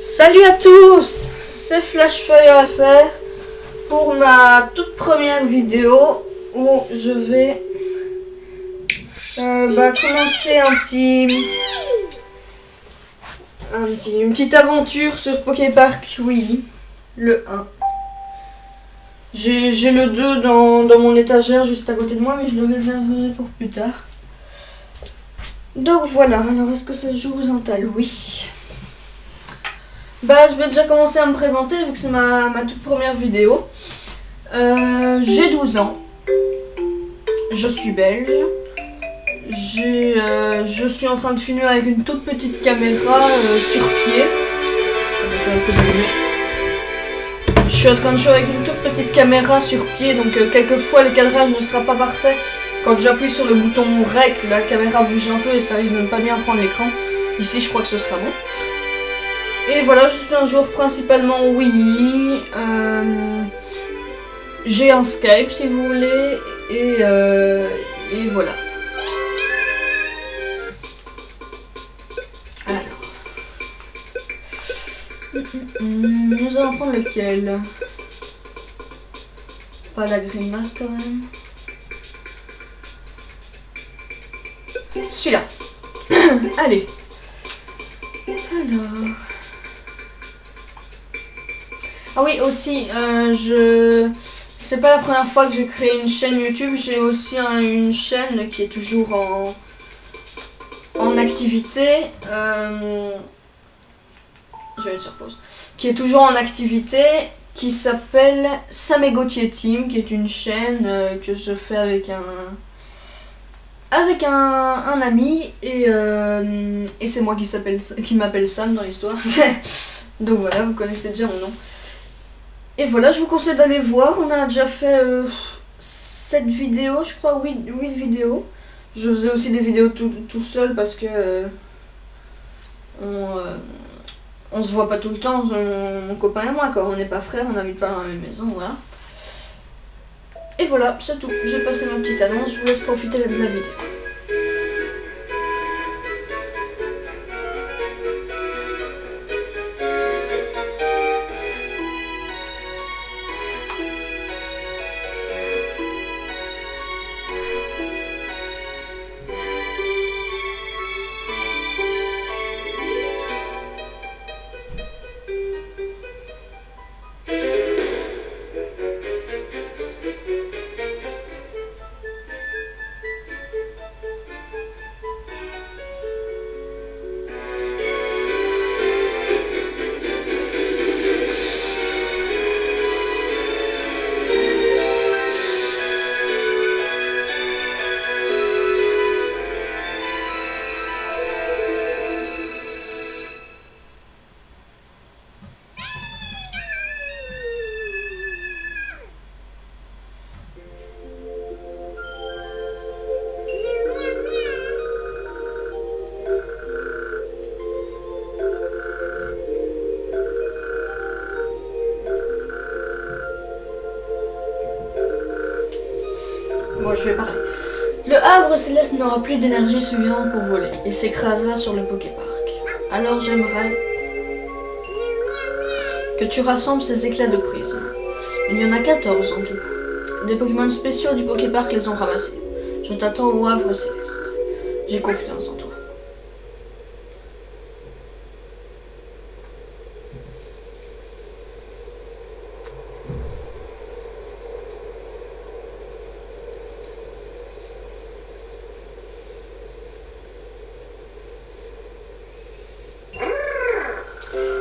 Salut à tous, c'est FlashFireFR pour ma toute première vidéo où je vais commencer une petite aventure sur Poképark Wii, le 1. J'ai le 2 dans mon étagère juste à côté de moi, mais je le réserverai pour plus tard. Donc voilà, alors est-ce que ça se joue aux Antal? Oui. Je vais déjà commencer à me présenter vu que c'est ma toute première vidéo. J'ai 12 ans. Je suis belge. Je suis en train de filmer avec une toute petite caméra sur pied. Je suis en train de jouer avec une toute petite caméra sur pied, donc quelquefois le cadrage ne sera pas parfait. Quand j'appuie sur le bouton REC, la caméra bouge un peu et ça risque de ne pas bien prendre l'écran. Ici, je crois que ce sera bon. Et voilà, je suis un joueur principalement Wii. J'ai un Skype si vous voulez. Et voilà. Alors. Nous allons prendre lequel? Pas la grimace quand même. Celui-là. Allez. Alors. Ah oui, aussi, c'est pas la première fois que je crée une chaîne YouTube, j'ai aussi une chaîne qui est toujours en activité. Je vais le sur pause. Qui est toujours en activité, qui s'appelle Sam et Gauthier Team, qui est une chaîne que je fais avec un ami, et c'est moi qui m'appelle Sam dans l'histoire. Donc voilà, vous connaissez déjà mon nom. Et voilà, je vous conseille d'aller voir. On a déjà fait 7 vidéos, je crois, 8 vidéos. Je faisais aussi des vidéos tout seul parce que on se voit pas tout le temps, mon copain et moi, quand on n'est pas frères, on n'habite pas dans la même maison, voilà. Et voilà, c'est tout. J'ai passé ma petite annonce, je vous laisse profiter de la vidéo. Bon, je vais pareil. Le Havre Céleste n'aura plus d'énergie suffisante pour voler et s'écrasera sur le Poképark. Alors j'aimerais que tu rassembles ces éclats de prisme. Il y en a 14 en tout. Des Pokémon spéciaux du Poképark les ont ramassés. Je t'attends au Havre Céleste. J'ai confiance en toi.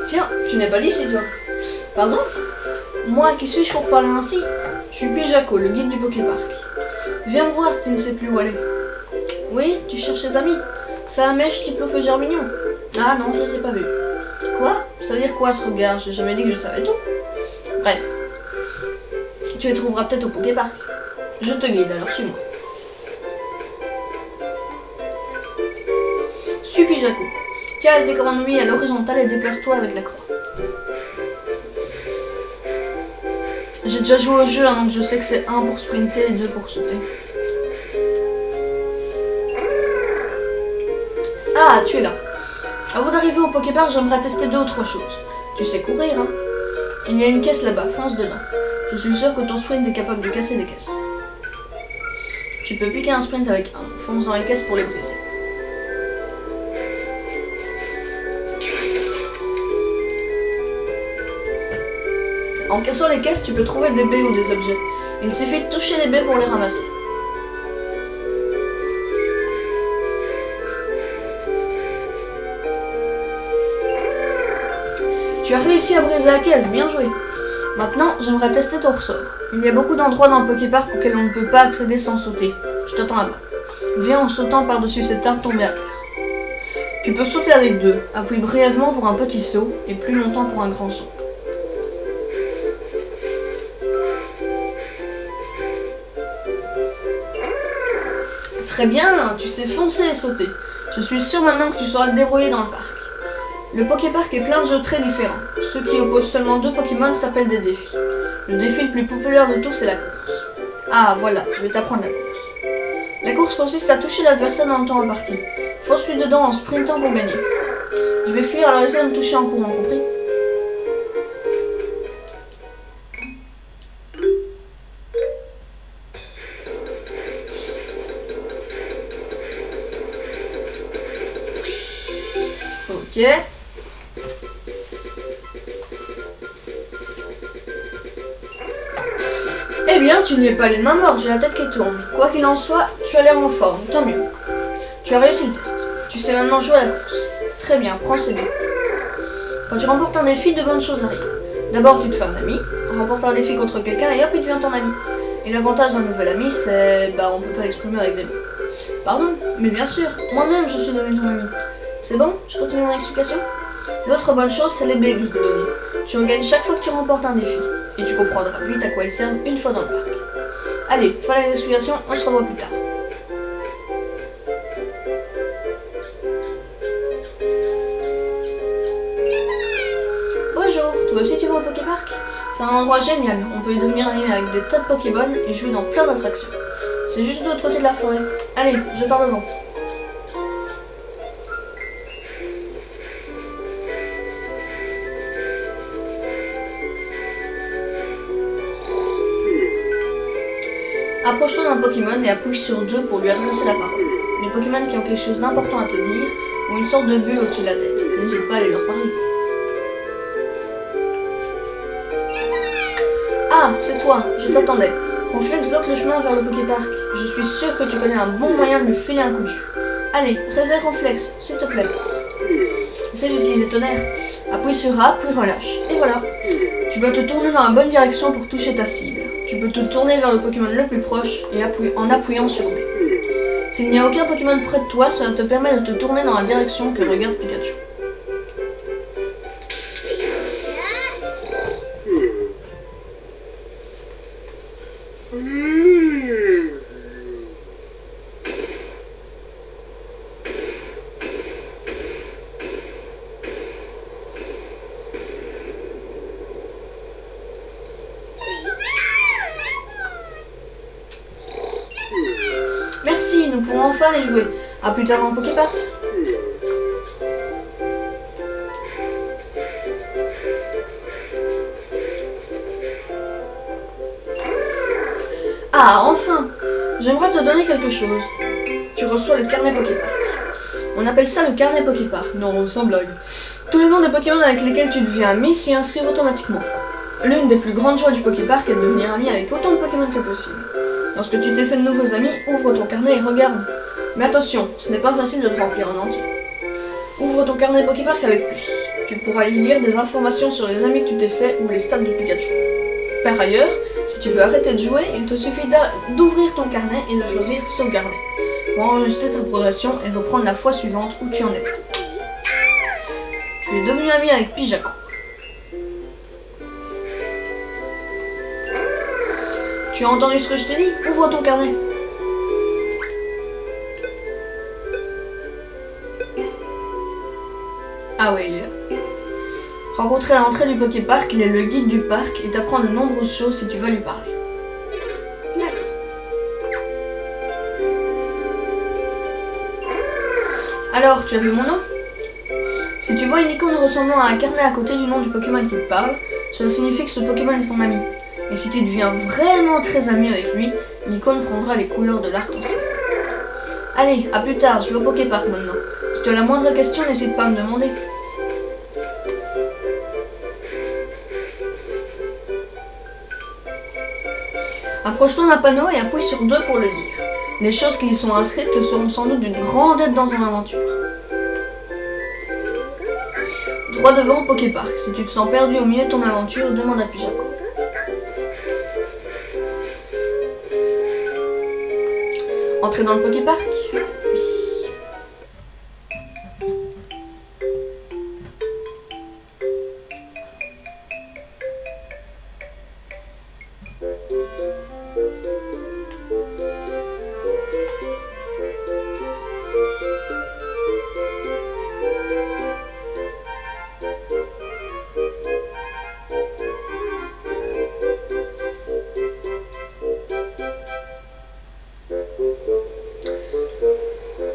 Tiens, tu n'es pas d'ici, toi. Pardon? Moi, qui suis-je pour parler ainsi? Je suis Pijaco, le guide du Poképark. Viens me voir si tu ne sais plus où aller. Oui, tu cherches tes amis. Salamèche, Typlouf et Germignon. Ah non, je les ai pas vus. Quoi? Ça veut dire quoi ce regard? J'ai jamais dit que je savais tout. Bref. Tu les trouveras peut-être au Poképark. Je te guide, alors suis-moi. Suis Pijaco. Tiens les télécommandes à l'horizontale et déplace-toi avec la croix. J'ai déjà joué au jeu, hein, donc je sais que c'est 1 pour sprinter et 2 pour sauter. Ah, tu es là. Avant d'arriver au Poképark, j'aimerais tester 2 ou 3 choses. Tu sais courir, hein? Il y a une caisse là-bas, fonce dedans. Je suis sûr que ton sprint est capable de casser des caisses. Tu peux piquer un sprint avec un, fonce dans les caisses pour les briser. En cassant les caisses, tu peux trouver des baies ou des objets. Il suffit de toucher les baies pour les ramasser. Tu as réussi à briser la caisse, bien joué. Maintenant, j'aimerais tester ton ressort. Il y a beaucoup d'endroits dans le Poképark auxquels on ne peut pas accéder sans sauter. Je t'attends là-bas. Viens en sautant par-dessus cette arbre tombée à terre. Tu peux sauter avec deux. Appuie brièvement pour un petit saut et plus longtemps pour un grand saut. Très bien, tu sais foncer et sauter. Je suis sûr maintenant que tu sauras te débrouiller dans le parc. Le Poképark est plein de jeux très différents. Ceux qui opposent seulement deux Pokémon s'appellent des défis. Le défi le plus populaire de tous est la course. Ah voilà, je vais t'apprendre la course. La course consiste à toucher l'adversaire dans le temps imparti. Fonce-lui dedans en sprintant pour gagner. Je vais fuir, alors essaie de me toucher en courant, compris? Ok. Eh bien, tu n'y es pas les mains mortes, j'ai la tête qui tourne. Quoi qu'il en soit, tu as l'air en forme, tant mieux. Tu as réussi le test. Tu sais maintenant jouer à la course. Très bien, prends ces billes. Quand tu remportes un défi, de bonnes choses arrivent. D'abord, tu te fais un ami, remporte un défi contre quelqu'un et hop, il devient ton ami. Et l'avantage d'un nouvel ami, c'est... on peut pas l'exprimer avec des mots. Pardon, mais bien sûr, moi-même je suis devenu ton ami. C'est bon? Je continue mon explication? L'autre bonne chose, c'est les baies que je t'ai données. Tu en gagnes chaque fois que tu remportes un défi. Et tu comprendras vite à quoi elles servent une fois dans le parc. Allez, fin des explications, on se revoit plus tard. Bonjour, toi aussi tu vas au Poképark? C'est un endroit génial, on peut y devenir ami avec des tas de Pokémon et jouer dans plein d'attractions. C'est juste de l'autre côté de la forêt. Allez, je pars devant. Approche-toi d'un Pokémon et appuie sur Joe pour lui adresser la parole. Les Pokémon qui ont quelque chose d'important à te dire ont une sorte de bulle au-dessus de la tête. N'hésite pas à aller leur parler. Ah, c'est toi, je t'attendais. Ronflex bloque le chemin vers le Poképark. Je suis sûr que tu connais un bon moyen de lui filer un coup de jus. Allez, réveille Ronflex, s'il te plaît. Essaye d'utiliser tonnerre. Appuie sur A, puis relâche. Et voilà. Tu dois te tourner dans la bonne direction pour toucher ta cible. Tu peux te tourner vers le Pokémon le plus proche et en appuyant sur B. S'il n'y a aucun Pokémon près de toi, cela te permet de te tourner dans la direction que regarde Pikachu. Merci, nous pouvons enfin les jouer. À plus tard dans le Poképark. Ah, enfin! J'aimerais te donner quelque chose. Tu reçois le carnet Poképark. On appelle ça le carnet Poképark. Non, sans blague. Tous les noms des Pokémon avec lesquels tu deviens ami s'y inscrivent automatiquement. L'une des plus grandes joies du Poképark est de devenir ami avec autant de Pokémon que possible. Lorsque tu t'es fait de nouveaux amis, ouvre ton carnet et regarde. Mais attention, ce n'est pas facile de le remplir en entier. Ouvre ton carnet Poképark avec plus. Tu pourras y lire des informations sur les amis que tu t'es fait ou les stats de Pikachu. Par ailleurs, si tu veux arrêter de jouer, il te suffit d'ouvrir ton carnet et de choisir sauvegarder pour enregistrer ta progression et reprendre la fois suivante où tu en étais. Tu es devenu ami avec Pijaco. Tu as entendu ce que je t'ai dit? Ouvre ton carnet. Ah ouais, il est là. Rencontrer à l'entrée du Poképark, il est le guide du parc et t'apprend de nombreuses choses si tu vas lui parler. Alors, tu as vu mon nom? Si tu vois une icône ressemblant à un carnet à côté du nom du Pokémon qui te parle, cela signifie que ce Pokémon est ton ami. Et si tu deviens vraiment très ami avec lui, l'icône prendra les couleurs de l'arc-en-ciel. Allez, à plus tard, je vais au Poképark maintenant. Si tu as la moindre question, n'hésite pas à me demander. Approche-toi d'un panneau et appuie sur 2 pour le lire. Les choses qui y sont inscrites te seront sans doute d'une grande aide dans ton aventure. Droit devant Poképark. Si tu te sens perdu au milieu de ton aventure, demande à Pijaco. Entrer dans le Poképark? Oui.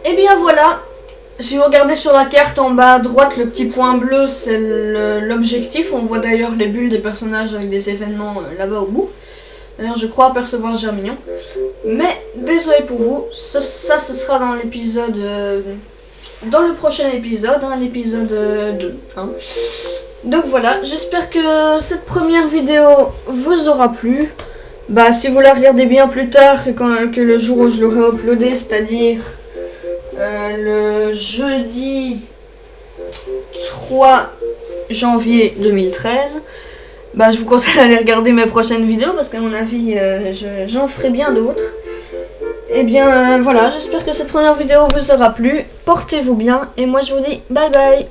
Et bien voilà, si vous regardez sur la carte en bas à droite, le petit point bleu c'est l'objectif. On voit d'ailleurs les bulles des personnages avec des événements là-bas au bout. D'ailleurs je crois apercevoir Germignon. Mais désolé pour vous, ce sera dans l'épisode... dans le prochain épisode, hein, l'épisode 2. Hein. Donc voilà, j'espère que cette première vidéo vous aura plu. Bah si vous la regardez bien plus tard que le jour où je l'aurai uploadé, c'est-à-dire... le jeudi 3 janvier 2013, bah, je vous conseille d'aller regarder mes prochaines vidéos parce qu'à mon avis j'en ferai bien d'autres. Et bien voilà, j'espère que cette première vidéo vous aura plu, portez-vous bien et moi je vous dis bye bye.